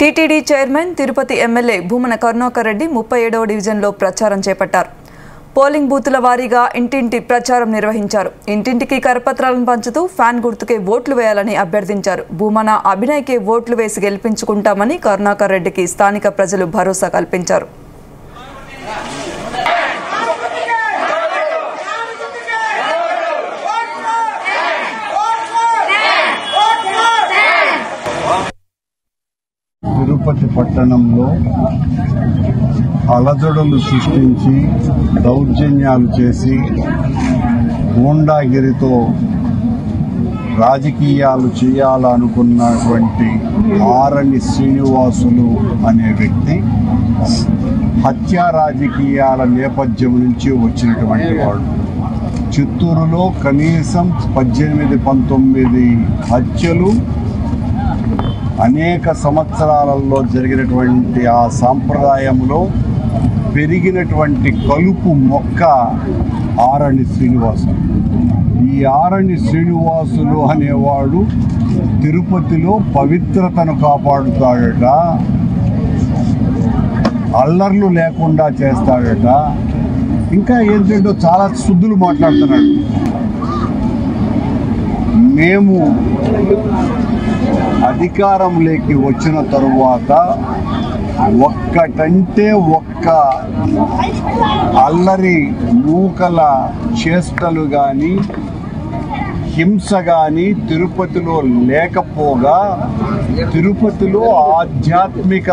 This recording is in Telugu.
TTD chairman Tirupati MLA Bhumana Karunakar Reddy 37వ డివిజన్లో ప్రచారం చేపట్టారు. పోలింగ్ బూతుల వారీగా ఇంటింటి ప్రచారం నిర్వహించారు. ఇంటింటికి కరపత్రాలను పంచుతూ ఫ్యాన్ గుర్తుకే ఓట్లు వేయాలని అభ్యర్థించారు. భూమన అభినయ్కే ఓట్లు వేసి గెలిపించుకుంటామని కరుణాకర్ రెడ్డికి స్థానిక ప్రజలు భరోసా కల్పించారు. తిరుపతి పట్టణంలో అలజడులు సృష్టించి దౌర్జన్యాలు చేసి గూండాగిరితో రాజకీయాలు చేయాలనుకున్నటువంటి ఆరణి శ్రీనివాసులు అనే వ్యక్తి హత్యా రాజకీయాల నేపథ్యం నుంచి వచ్చినటువంటి వాడు. చిత్తూరులో కనీసం 18-19 హత్యలు అనేక సంవత్సరాలలో జరిగినటువంటి ఆ సాంప్రదాయంలో పెరిగినటువంటి కలుపు మొక్క ఆరణి శ్రీనివాసులు. ఈ ఆరణి శ్రీనివాసులు అనేవాడు తిరుపతిలో పవిత్రతను కాపాడుతాడట, అల్లర్లు లేకుండా చేస్తాడట, ఇంకా ఏంటంటో చాలా శుద్ధులు మాట్లాడుతున్నాడు. మేము అధికారంలోకి వచ్చిన తరువాత ఒక్కటంటే ఒక్క అల్లరి మూకల చేష్టలు కానీ హింస కానీ తిరుపతిలో లేకపోగా తిరుపతిలో ఆధ్యాత్మిక